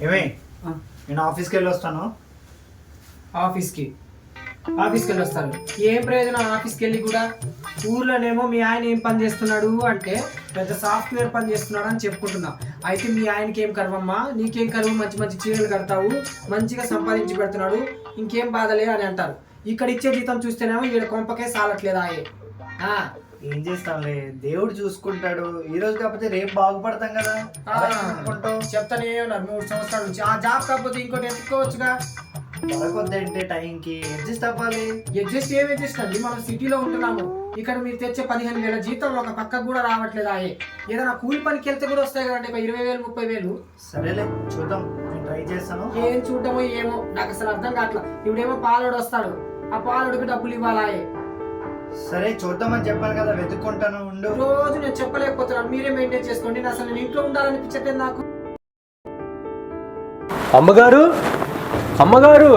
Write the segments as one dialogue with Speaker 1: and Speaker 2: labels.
Speaker 1: ఏమే నేను ఆఫీస్కి వెళ్ళి వస్తాను.
Speaker 2: ఆఫీస్కి వెళ్ళి వస్తాను. ఏం ప్రయోజనం ఆఫీస్కి వెళ్ళి కూడా? ఊర్లోనేమో మీ ఆయన ఏం పని చేస్తున్నాడు అంటే పెద్ద సాఫ్ట్వేర్ పని చేస్తున్నాడు అని చెప్పుకుంటున్నా. అయితే మీ ఆయనకి ఏం కర్వమ్మా, నీకేం కరువు, మంచి మంచి చీరలు కడతావు, మంచిగా సంపాదించి పెడుతున్నాడు, ఇంకేం బాధలే అని అంటారు. ఇక్కడ ఇచ్చే జీతం చూస్తేనేమో ఈడ కొంపకే సాలట్లేదా?
Speaker 1: ఏం చేస్తాంలే, దేవుడు చూసుకుంటాడు. ఈ రోజు కాకపోతే రేపు బాగుపడతాం కదా అనుకుంటావు.
Speaker 2: చెప్తానే ఉన్నారు 3 సంవత్సరాల నుంచి. ఆ జాబ్ కాకపోతే ఇంకోటి ఎత్తుకోవచ్చుగా.
Speaker 1: పడకొద్దంటే టైంకి అడ్జస్ట్ అవ్వాలి.
Speaker 2: అడ్జస్ట్ అండి, మనం సిటీలో ఉంటున్నాము. ఇక్కడ మీరు తెచ్చే 15,000 జీతం ఒక పక్కకు కూడా రావట్లేదా? ఏదైనా కూలి పనికి వెళ్తే కూడా వస్తాయి కదండి, 20,000 30,000.
Speaker 1: సరేలే చూద్దాం, నేను ట్రై చేస్తాను.
Speaker 2: ఏం చూడమో ఏమో నాకు అసలు అర్థం కావట్లా. ఇప్పుడేమో పాలోడు వస్తాడు, ఆ పాలోడికి డబ్బులు ఇవ్వాలా?
Speaker 1: సరే చూద్దామని చెప్పాను కదా, వెతుక్కుంటాను ఉండు.
Speaker 2: రోజు నేను చెప్పలేకపోతున్నాను, మీరే మెయింటైన్ చేసుకోండి. అసలు నేను ఇంట్లో ఉండాలనిపించట్లేదు నాకు.
Speaker 3: అమ్మగారు అమ్మగారు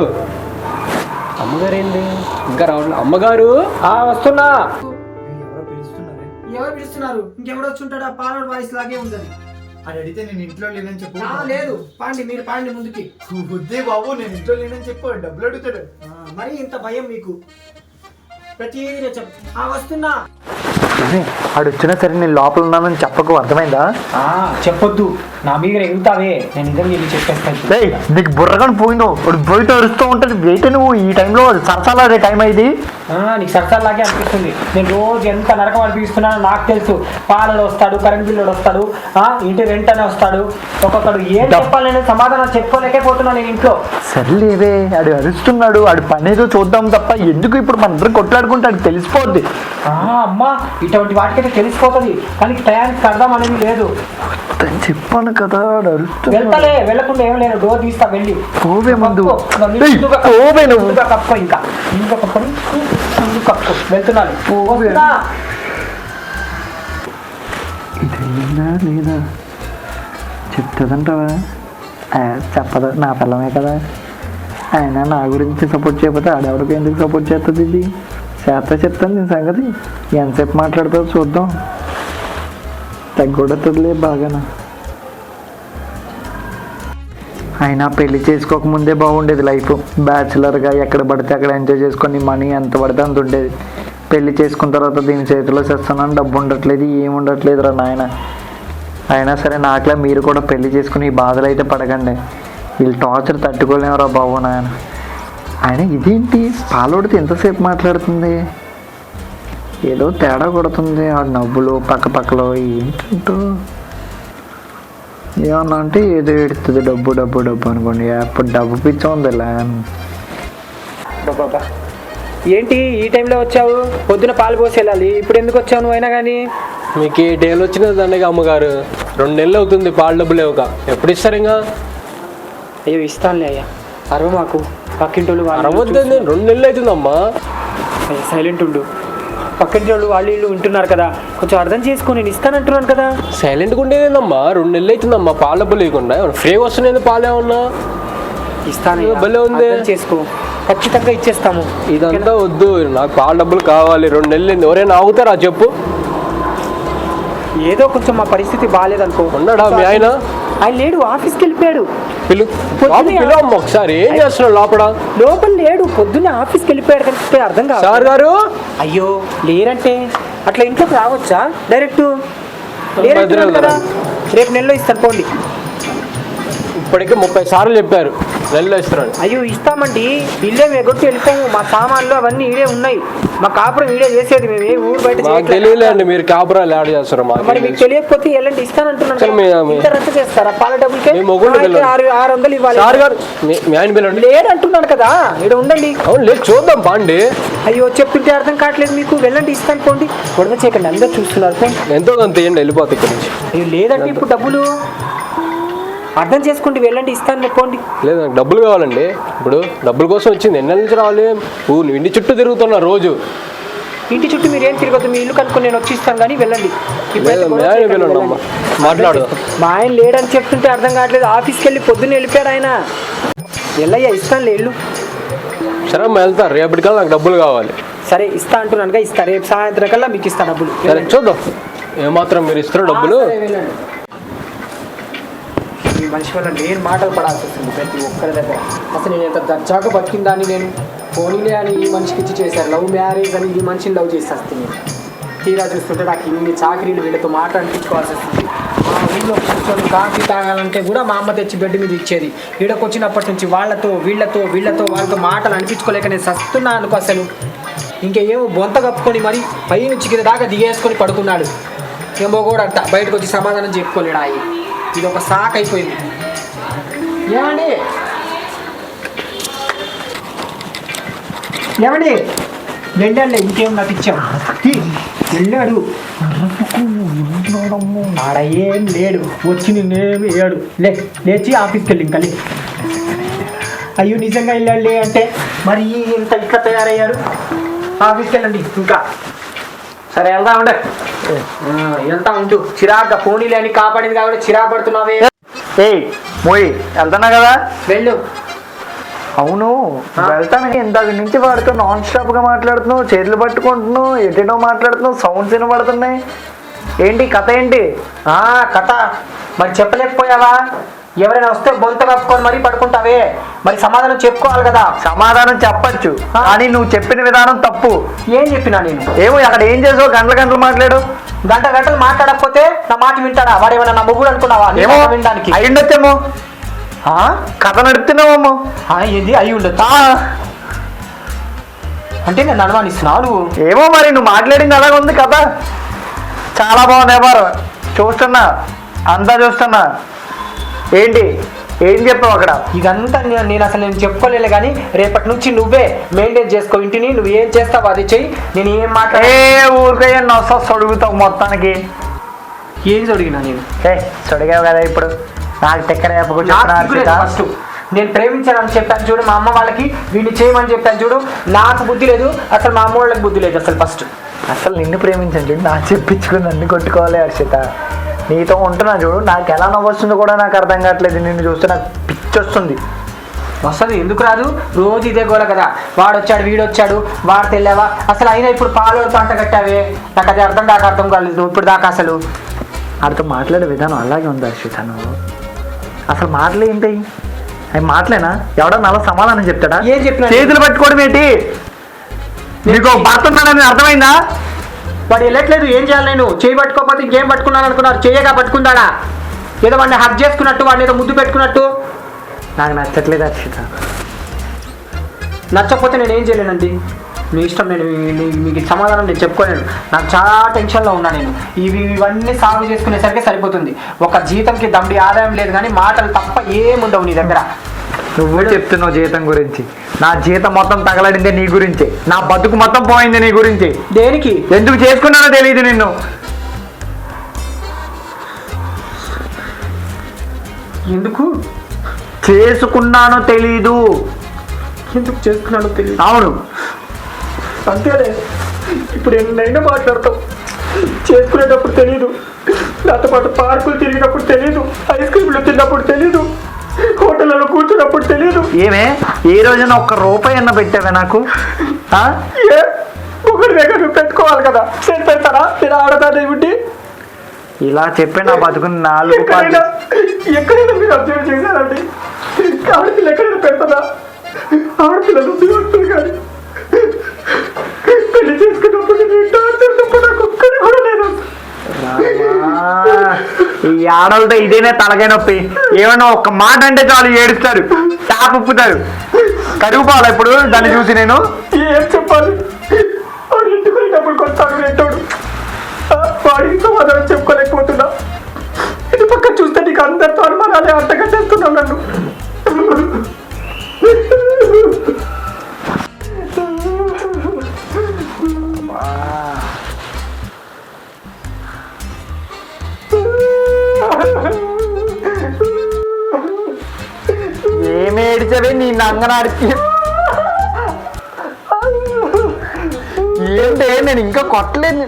Speaker 3: అమ్మగారు ఏంటి ఇంకా రావట్లేదు? అమ్మగారు వస్తున్నా.
Speaker 2: ఎవరు పిలుస్తున్నారు? ఇంకెవరు వచ్చి ఉంటాడు? ఆ పాలోడు వాయిస్ లాగే ఉంది.
Speaker 1: అది అడిగితే నేను ఇంట్లో లేనని చెప్పు.
Speaker 2: లేదు పాండి, మీరు పాండి ముందుకి.
Speaker 1: బుద్ధి బాబు, నేను ఇంట్లో లేనని చెప్పు, డబ్బులు అడుగుతాడు.
Speaker 2: మరి ఇంత భయం మీకు? ప్రతిదీ వస్తున్నా.
Speaker 1: ఆడు వచ్చినా సరే నేను లోపల ఉన్నానని చెప్పకు, అర్థమైందా?
Speaker 2: చెప్పొద్దు, నా మీద ఎగుతావే, నేను నిజం చెప్పి చెప్పేస్తాను.
Speaker 1: నీకు బుర్రగాని పోయిందో, వాడు బయట అరుస్తూ ఉంటుంది. వెయిట్ నువ్వు ఈ టైంలో సరసాలాడే టైం అయింది.
Speaker 2: నీకు సరసాలాగే అనిపిస్తుంది. నేను రోజు ఎంత నరకం అనిపిస్తున్నానో నాకు తెలుసు. పాలడు వస్తాడు, కరెంట్ బిల్లుడు వస్తాడు, ఇంటి రెంట్ అని వస్తాడు. ఒక్కొక్కడు ఏం చెప్పాలి, నేను సమాధానం చెప్పుకోలేకపోతున్నాను నేను ఇంట్లో.
Speaker 1: సర్లేవే, ఆడు అరుస్తున్నాడు, ఆడు పని ఏదో చూద్దాం తప్ప ఎందుకు ఇప్పుడు మన అందరం కొట్లాడుకుంటే ఆడికి తెలిసిపోద్ది.
Speaker 2: అమ్మా, ఇటువంటి వాటికైతే తెలిసిపోతుంది, కానీ టయానికి అర్థం అనేది లేదు.
Speaker 1: చెప్పాను కదా,
Speaker 2: వెళ్తాలే, వెళ్ళకుండా ఏం లేదు. డోర్ తీస్తా, వెళ్ళి
Speaker 1: పోవే ముందు.
Speaker 2: కప్పు ఇంకా కప్పని కప్పు. వెళ్తున్నాను.
Speaker 1: ఇదైందా లేదా చెప్తుందంటావా? చెప్పదు, నా పిల్లమే కదా. ఆయన నా గురించి సపోర్ట్ చేయకపోతే ఆడెవరికి ఎందుకు సపోర్ట్ చేస్తుంది? ఇది చెప్తాను నేను సంగతి. ఎంతసేపు మాట్లాడుతుందో చూద్దాం. తగ్గొడుతుందిలే బాగానా. అయినా పెళ్లి చేసుకోకముందే బాగుండేది లైఫ్. బ్యాచులర్గా ఎక్కడ పడితే అక్కడ ఎంజాయ్ చేసుకొని మనీ ఎంత పడితే అంత ఉండేది. పెళ్లి చేసుకున్న తర్వాత దీని చేతిలో చేస్తున్నాను, డబ్బు ఉండట్లేదు, ఏమి ఉండట్లేదు రా నాయన. అయినా సరే నాకులా మీరు కూడా పెళ్లి చేసుకుని ఈ బాధలు అయితే పడకండి. వీళ్ళు టార్చర్ తట్టుకోలేమురా బాబు నాయన. ఆయన ఇదేంటి పాలోడితే ఎంతసేపు మాట్లాడుతుంది? ఏదో తేడా కొడుతుంది. ఆ నవ్వులు పక్కలో ఏంటంటూ ఏమన్నా అంటే ఏదో ఎడుతుంది. డబ్బు డబ్బు డబ్బు అనుకోండి, అప్పుడు డబ్బు పిచ్చ ఉందిలా.
Speaker 2: ఏంటి ఈ టైంలో వచ్చావు? పొద్దున పాలు పోసి వెళ్ళాలి, ఇప్పుడు ఎందుకు వచ్చావు నువ్వు? అయినా కానీ
Speaker 3: మీకు ఈ డేలు వచ్చినది దండగా అమ్మగారు. 2 నెలలు అవుతుంది పాలు డబ్బులు లేవుక. ఎప్పుడు ఇస్తారు ఇంకా?
Speaker 2: అయ్యో ఇస్తానులే అయ్యా, అరవ మాకు పక్కింటోళ్ళు.
Speaker 3: అరవద్దు, 2 నెలలు అవుతుందమ్మా.
Speaker 2: సైలెంట్ ఉండు, పక్కింటి వాళ్ళు వాళ్ళు వింటున్నారు కదా, కొంచెం అర్థం చేసుకో. నేను ఇస్తానంటున్నాను కదా.
Speaker 3: సైలెంట్గా ఉండేదేందమ్మా? 2 నెలలు అవుతుందమ్మా పాలు డబ్బులు లేకుండా. ఫ్రీగా వస్తున్నాయి పాలు ఏమన్నా?
Speaker 2: ఇస్తాను,
Speaker 3: భలే ఉంది,
Speaker 2: చేసుకో. ఖచ్చితంగా ఇచ్చేస్తాము.
Speaker 3: ఇదంతా వద్దు, నాకు పాలు డబ్బులు కావాలి. 2 నెలలు అయింది, ఎవరైనా ఆగుతారా చెప్పు?
Speaker 2: ఏదో కొంచెం మా పరిస్థితి బాగాలేదనుకో.
Speaker 3: ఉన్నాడా మీ ఆయన?
Speaker 2: ఆయన లేడు, ఆఫీస్కి వెళ్ళిపోయాడు.
Speaker 3: పిలువమ్మ ఒకసారి. ఏం చేస్తున్నాడు
Speaker 2: లోపల లేడు, పొద్దున్నే ఆఫీస్కి వెళ్ళిపోయాడు కనిపిస్తే అర్థం కాదు.
Speaker 3: సార్ గారు
Speaker 2: అయ్యో లేరంటే అట్లా ఇంట్లోకి రావచ్చా? డైరెక్ట్ కదా, రేపు నెలలో ఇస్తాను పోండి.
Speaker 3: ఇప్పటికే 30 సార్లు చెప్పారు నెలలో ఇస్తున్నాడు.
Speaker 2: అయ్యో ఇస్తామండి, ఇల్లే ఎగొట్టి వెళ్ళిపోము. మా సామాన్లు అవన్నీ ఈడే ఉన్నాయి. మా కాపురం ఈడే చేసేది, మేము ఏ ఊరు బయట
Speaker 3: తెలియలేండి. మీరు కాపురాలు యాడ్ చేస్తారు.
Speaker 2: మరి మీకు తెలియకపోతే వెళ్ళండి ఇస్తానంటున్నాను. చేస్తారా పాల డబ్బులకి? 600 ఇవ్వాలి.
Speaker 3: సార్ గారు మీ ఆయన పిల్లండి.
Speaker 2: లేదంటున్నాను కదా, ఇక్కడ ఉండండి.
Speaker 3: అవును లేదు, చూద్దాం బాండి.
Speaker 2: అయ్యో చెప్తుంటే అర్థం కావట్లేదు మీకు. వెళ్ళండి ఇస్తాను పోండి. గొడవ చేయకండి, అందరూ చూస్తున్నారు.
Speaker 3: ఎంతో కొంత ఇవ్వండి, వెళ్ళిపోతాయి ఇక్కడ నుంచి.
Speaker 2: అయ్యో లేదండి, ఇప్పుడు డబ్బులు అర్థం చేసుకోండి. వెళ్ళండి ఇస్తాను పోండి.
Speaker 3: లేదు నాకు డబ్బులు కావాలండి. ఇప్పుడు డబ్బుల కోసం వచ్చింది. ఎన్నెల నుంచి రావాలి? ఇంటి చుట్టూ తిరుగుతున్నా రోజు.
Speaker 2: ఇంటి చుట్టూ మీరు ఏం తిరగదు, మీ ఇల్లు కనుక్కొని నేను వచ్చి ఇస్తాను. కానీ వెళ్ళండి,
Speaker 3: మాట్లాడు.
Speaker 2: మా ఆయన లేడని చెప్తుంటే అర్థం కావట్లేదు. ఆఫీస్కి వెళ్ళి పొద్దున్న వెళ్ళిపోయాడు ఆయన. వెళ్ళయ్యా ఇస్తాను ఇల్లు.
Speaker 3: సరే అమ్మ వెళ్తారు, రేపటికల్లా నాకు డబ్బులు కావాలి.
Speaker 2: సరే ఇస్తా అంటున్నానుగా, ఇస్తా. రేపు సాయంత్రం కల్లా మీకు ఇస్తా డబ్బులు.
Speaker 3: సరే చూద్దాం ఏమాత్రం మీరు ఇస్తారు డబ్బులు.
Speaker 2: ఈ మనిషి వల్ల నేను మాటలు పడాల్సి వస్తుంది ప్రతి ఒక్కరి దగ్గర. అసలు నేను ఎంత దర్జాగా బతికిందాన్ని నేను పోనీలే అని ఈ మనిషికి ఇచ్చి చేశారు. లవ్ మ్యారేజ్ అని ఈ మనిషిని లవ్ చేసి వస్తుంది. తీరా చూస్తుంటే నాకు ఇన్ని చాకరీలు వీళ్ళతో మాట అనిపించుకోవాల్సి వస్తుంది. మా ఊళ్ళో కూర్చొని కాఫీ తాగాలంటే కూడా మా అమ్మ తెచ్చి బెడ్ మీద ఇచ్చేది. ఈడకు వచ్చినప్పటి నుంచి వాళ్ళతో మాటలు అనిపించుకోలేక నేను సస్తున్నా అనుకో. అసలు ఇంకేమో బొంత కప్పుకొని మరి పై నుంచి కింద దాకా దిగేసుకొని పడుకున్నాడు. ఏమో కూడా అంట బయటకు వచ్చి సమాధానం చెప్పుకోలేడు. ఇది ఒక సాక్ అయిపోయింది. ఏమండి వెళ్ళండి, ఇంకేం నాకు ఇచ్చాం వెళ్ళాడు. ఆడ ఏం లేడు, వచ్చి నిన్నేమి ఏడు లేచి ఆఫీస్కి వెళ్ళి ఇంకా అయ్యో నిజంగా వెళ్ళాడులే అంటే మరి ఇంత ఇట్లా తయారయ్యారు. ఆఫీస్కి వెళ్ళండి ఇంకా. సరే వెళ్దామండి. వెళ్తా ఉంటూ చిరాగ్గా పోనీలే అని కాపాడింది కాబట్టి చిరాకు పడుతున్నావే.
Speaker 1: ఏయ్ మోయ్ వెళ్తున్నా కదా,
Speaker 2: వెళ్ళు.
Speaker 1: అవును వెళ్తాను. ఇందాక నుంచి వాడితో నాన్ స్టాప్ గా మాట్లాడుతున్నావు, చేతులు పట్టుకుంటున్నావు, ఎటేటో మాట్లాడుతున్నావు, సౌండ్స్ వినబడుతున్నాయి. ఏంటి కథ ఏంటి?
Speaker 2: కథ మరి చెప్పలేకపోయావా? ఎవరైనా వస్తే బొంత కప్పుకొని మరీ పడుకుంటావే, మరి సమాధానం చెప్పుకోవాలి కదా.
Speaker 1: సమాధానం చెప్పచ్చు కానీ నువ్వు చెప్పిన విధానం తప్పు.
Speaker 2: ఏం చెప్పినా నేను?
Speaker 1: ఏమో అక్కడ ఏం చేసావు, గంటలు మాట్లాడు.
Speaker 2: గంటలు మాట్లాడకపోతే నా మాట వింటాడా? వాడు ఏమైనా నా మొగుడు అనుకున్నావా?
Speaker 1: ఏమో
Speaker 2: వినడానికి
Speaker 1: అయి ఉండొచ్చేమో, కథ నడుపుతున్నావేమో.
Speaker 2: ఏంది అయి ఉండొచ్చు అంటే నేను అనుమానిస్తున్నావు నువ్వు?
Speaker 1: ఏమో మరి నువ్వు మాట్లాడింది అలాగ ఉంది కథ. చాలా బాగుంది ఎవరు చూస్తున్నా, అంతా చూస్తున్నా. ఏంటి ఏం చెప్పావు అక్కడ?
Speaker 2: ఇదంతా నేను అసలు చెప్పుకోలేదు కానీ రేపటి నుంచి నువ్వే మెయింటైన్ చేసుకో ఇంటిని. నువ్వు ఏం చేస్తావు అది చెయ్యి. నేను ఏం మాట్లాడే
Speaker 1: ఊరికయ్యా నొస సొడుగుతావు మొత్తానికి.
Speaker 2: ఏం చదివినా నేను?
Speaker 1: సొడిగావు కదా ఇప్పుడు నాకు టెక్కర
Speaker 2: ఫస్ట్ నేను ప్రేమించానని చెప్పాను చూడు మా అమ్మ వాళ్ళకి, వీడిని చేయమని చెప్పాను చూడు. నాకు బుద్ధి లేదు అసలు, మా అమ్మ వాళ్ళకి బుద్ధి లేదు అసలు. ఫస్ట్
Speaker 1: అసలు నిన్ను ప్రేమించండి నాకు చెప్పించుకుని నన్ను కొట్టుకోవాలి హర్షిత. నీతో ఉంటున్నా చూడు, నాకు ఎలా నవ్వొస్తుందో కూడా నాకు అర్థం కావట్లేదు. నిన్ను చూస్తే నాకు పిచ్చి వస్తుంది.
Speaker 2: వస్తుంది ఎందుకు రాదు? రోజు ఇదే గోల కదా, వాడొచ్చాడు వీడొచ్చాడు వాడు తెల్లావా అసలు. అయినా ఇప్పుడు పాలతో అంట కట్టావే, నాకు అది అర్థం కాలేదు ఇప్పుడు దాకా. అసలు
Speaker 1: వాడితో మాట్లాడే విధానం అలాగే ఉంది హర్షిత. నువ్వు అసలు మాటలేంటి? అవి మాటలేనా? ఎవడన్నా అలా సమాధానం చెప్తాడా?
Speaker 2: ఏం చెప్పినా?
Speaker 1: చేతులు పట్టుకోవడం ఏంటి? నీకు భర్త ఉన్నాడని అర్థమైందా?
Speaker 2: వాడు వెళ్ళట్లేదు, ఏం చేయాలి నేను? చేయి పట్టుకోకపోతే ఇంకేం పట్టుకున్నాను అనుకున్నారు? చేయగా పట్టుకుందాడా? ఏదో వాడిని హక్ చేసుకున్నట్టు, వాడిని ఏదో ముద్దు పెట్టుకున్నట్టు.
Speaker 1: నాకు నచ్చట్లేదు హర్షిత.
Speaker 2: నచ్చకపోతే నేను ఏం చేయలేనండి, మీ ఇష్టం. నేను మీకు సమాధానం నేను చెప్పుకోలేను. నాకు చాలా టెన్షన్లో ఉన్నా నేను. ఇవన్నీ సాగు చేసుకునేసరికి సరిపోతుంది. ఒక జీతంకి దండి ఆదాయం లేదు కానీ మాటలు తప్ప ఏముండవు నీ దగ్గర.
Speaker 1: నువ్వు చెప్తున్నావు జీతం గురించి. నా జీతం మొత్తం తగలడిందే నీ గురించి, నా బతుకు మొత్తం పోయింది నీ గురించి.
Speaker 2: దేనికి?
Speaker 1: ఎందుకు చేసుకున్నానో తెలియదు నిన్ను.
Speaker 2: ఎందుకు
Speaker 1: చేసుకున్నానో తెలీదు.
Speaker 2: ఎందుకు చేసుకున్నానో తెలియదు.
Speaker 1: అవును
Speaker 2: అంతేలే. ఇప్పుడు ఎన్నైనా మాట్లాడతావు. చేసుకునేటప్పుడు తెలీదు, నాతో పాటు పార్కులు తిరిగినప్పుడు తెలీదు, ఐస్ క్రీమ్లు తిన్నప్పుడు తెలీదు, హోటళ్ళలో కూర్చున్నప్పుడు తెలీదు.
Speaker 1: ఏమే ఏ రోజున ఒక్క రూపాయి అన్న పెట్టావే నాకు?
Speaker 2: ఒకరి దగ్గర నువ్వు పెట్టుకోవాలి కదా, నేను పెడతారా? నేను ఆడదాన్ని ఏమిటి?
Speaker 1: ఇలా చెప్పి నా బతుకుని 4
Speaker 2: ఎక్కడైనా మీరు అబ్జర్వ్ చేశారండి? ఆడపిల్ల ఎక్కడైనా పెడతారా? ఆడపిల్లలు వస్తుంది కానీ పెళ్లి చేసుకున్నప్పుడు నాకు ఒక్కడి కూడా లేదు.
Speaker 1: ఈ ఆడవాళ్ళతో ఇదేనే తలకాయ నొప్పి. ఏమన్నా ఒక్క మాట అంటే చాలు ఏడుస్తారు, తాపుతారు. కరుగుపోవాలి ఇప్పుడు దాన్ని చూసి నేను
Speaker 2: ఏం చెప్పాలి? వాడు ఇంటికి వెళ్ళినప్పుడు కొత్తాడు పెట్టాడు, వాడికి సమాధానం చెప్పుకోలేకపోతున్నా. ఇది పక్క చూస్తే నీకు అందరితో అనుమానాలే అంతగా చేస్తున్నావు నన్ను.
Speaker 1: ఏమి ఏడిచవే నీ నంగనాడికి? ఏంటే నేను ఇంకా కొట్టలేదు.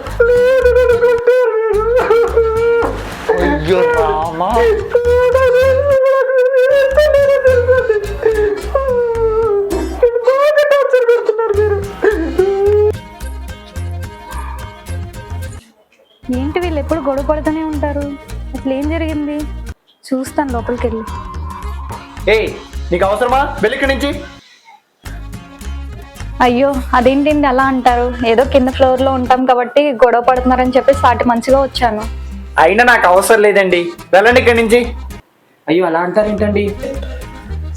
Speaker 1: అయ్యో రామా,
Speaker 4: ఏంటి వీళ్ళు ఎప్పుడు గొడవ పడుతూనే ఉంటారు? అసలు ఏం జరిగింది? చూస్తాను లోపలికి వెళ్ళి.
Speaker 1: ఏయ్ నీకు అవసరమా వెళ్ళి ఇక్కడి నుంచి.
Speaker 4: అయ్యో అదేంటండి అలా అంటారు? ఏదో కింద ఫ్లోర్లో ఉంటాం కాబట్టి గొడవ పడుతున్నారని చెప్పి సాటి మంచిగా వచ్చాను.
Speaker 1: అయినా నాకు అవసరం లేదండి, వెళ్ళండి ఇక్కడి నుంచి.
Speaker 2: అయ్యో అలా అంటారేంటండి?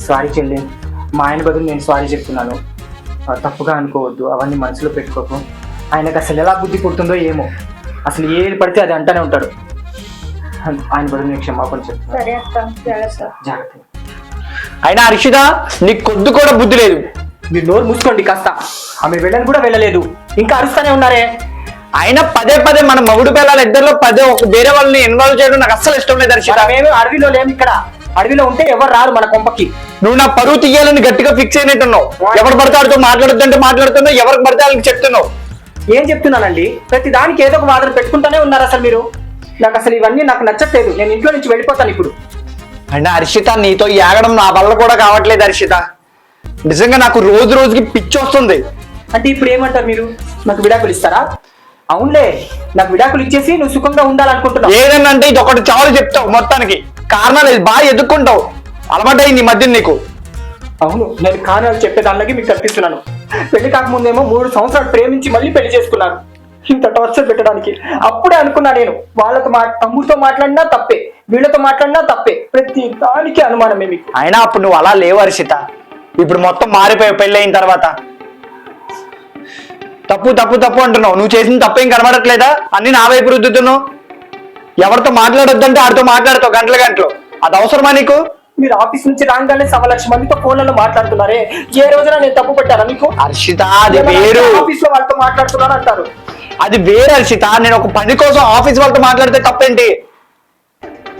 Speaker 2: సారీ చెల్లి, మా ఆయన బదులు నేను సారీ చెప్తున్నాను. తప్పుగా అనుకోవద్దు, అవన్నీ మనసులో పెట్టుకోకు. ఆయనకు అసలు ఎలా బుద్ధి పుడుతుందో ఏమో, అసలు ఏది పడితే అది అంటానే ఉంటాడు. ఆయన బదులు నేను క్షమాపణ చెప్తాను.
Speaker 4: సరే అక్క,
Speaker 2: జాగ్రత్త.
Speaker 1: అయినా హర్షిత నీకు కొద్దు కూడా బుద్ధి లేదు.
Speaker 2: మీరు నోరు మూసుకోండి కాస్త. ఆమె వెళ్ళని కూడా వెళ్ళలేదు, ఇంకా అరుస్తూనే ఉన్నారే.
Speaker 1: అయినా పదే పదే మన మగుడు పిల్లల ఇద్దరిలో పదే వేరే వాళ్ళని ఇన్వాల్వ్ చేయడం నాకు అస్సలు ఇష్టం లేదు హర్షిత.
Speaker 2: మేము అడవిలో లేము ఇక్కడ. అడవిలో ఉంటే ఎవరు రారు మన కొంపకి.
Speaker 1: నువ్వు నా పరువు తీయాలని గట్టిగా ఫిక్స్ అయినట్టున్నావు. ఎవరు పడితే ఆడితో మాట్లాడుతుంటే మాట్లాడుతున్నావు, ఎవరికి పడితే వాళ్ళకి చెప్తున్నావు.
Speaker 2: ఏం చెప్తున్నానండి? ప్రతి దానికి ఏదో ఒక వాదన పెట్టుకుంటూనే ఉన్నారు అసలు మీరు. నాకు అసలు ఇవన్నీ నాకు నచ్చట్లేదు. నేను ఇంట్లో నుంచి వెళ్ళిపోతాను ఇప్పుడు.
Speaker 1: అయినా హర్షిత నీతో ఏగడం నా వల్ల కూడా కావట్లేదు హర్షిత. నిజంగా నాకు రోజు రోజుకి పిచ్చి వస్తుంది.
Speaker 2: అంటే ఇప్పుడు ఏమంటారు మీరు? నాకు విడాకులు ఇస్తారా? అవునులే, నాకు విడాకులు ఇచ్చేసి నువ్వు సుఖంగా ఉండాలనుకుంటున్నావు.
Speaker 1: ఏదన్నా అంటే ఇది ఒకటి చాలు చెప్తావు, మొత్తానికి కారణాలు ఇది బాగా ఎదుర్కొంటావు. అలవాటైంది ఈ మధ్య నీకు.
Speaker 2: అవును, నేను కారణాలు చెప్పేదానికి మీకు కల్పిస్తున్నాను. పెళ్లి కాకముందేమో 3 సంవత్సరాలు ప్రేమించి మళ్ళీ పెళ్లి చేసుకున్నాను. ఇంత టార్చర్ పెట్టడానికి అప్పుడే అనుకున్నా నేను. వాళ్ళతో తమ్ముడితో మాట్లాడినా తప్పే, వీళ్ళతో మాట్లాడినా తప్పే, ప్రతి దానికి అనుమానమే మీకు.
Speaker 1: అయినా అప్పుడు నువ్వు అలా లేవు హర్షిత. ఇప్పుడు మొత్తం మారిపోయావు పెళ్లి అయిన తర్వాత. తప్పు తప్పు తప్పు అంటున్నావు. నువ్వు చేసిన తప్పేం కనబడట్లేదా? అన్ని నా వైపు రుద్దుతున్నావు. ఎవరితో మాట్లాడొద్దంటే ఆడితో మాట్లాడతావు గంటల గంటలు. అది అవసరమా నీకు?
Speaker 2: మీరు ఆఫీస్ నుంచి రాగానే 1,00,000 మందితో ఫోన్లలో మాట్లాడుతున్నారే, ఏ రోజున నేను తప్పు పెట్టారా మీకు?
Speaker 1: హర్షిత అది వేరు.
Speaker 2: ఆఫీస్ లో వాళ్ళతో మాట్లాడుతున్నాను అంటారు.
Speaker 1: అది వేరు హర్షిత. నేను ఒక పని కోసం ఆఫీస్ వాళ్ళతో మాట్లాడితే తప్పేంటి?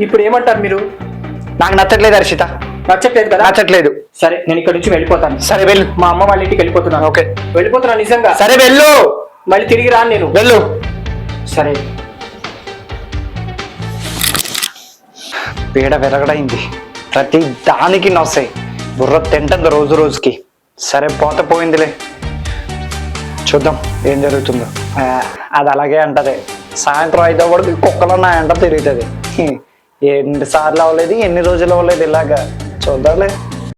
Speaker 2: ఇప్పుడు ఏమంటారు మీరు?
Speaker 1: నాకు నచ్చట్లేదు హర్షిత.
Speaker 2: నచ్చట్లేదు కదా?
Speaker 1: నచ్చట్లేదు.
Speaker 2: సరే, నేను ఇక్కడ నుంచి వెళ్ళిపోతాను.
Speaker 1: సరే వెళ్ళు.
Speaker 2: మా అమ్మ వాళ్ళ ఇంటికి వెళ్ళిపోతున్నాను.
Speaker 1: ఓకే,
Speaker 2: వెళ్ళిపోతున్నాను నిజంగా.
Speaker 1: సరే వెళ్ళు.
Speaker 2: మళ్ళీ తిరిగి రాను నేను.
Speaker 1: వెళ్ళు.
Speaker 2: సరే.
Speaker 1: పీడ విరగడైంది. ప్రతి దానికి నొస్తాయి. బుర్ర తింటుంది రోజు రోజుకి. సరే పోతే పోయిందిలే, చూద్దాం ఏం జరుగుతుందో. అది అలాగే అంటది. సాయంత్రం 5 వరకు కుక్కలు నా ఎంట తిరుగుతుంది. ఎన్ని సార్లు అవ్వలేదు, ఎన్ని రోజులు అవ్వలేదు ఇలాగా. చూద్దాంలే.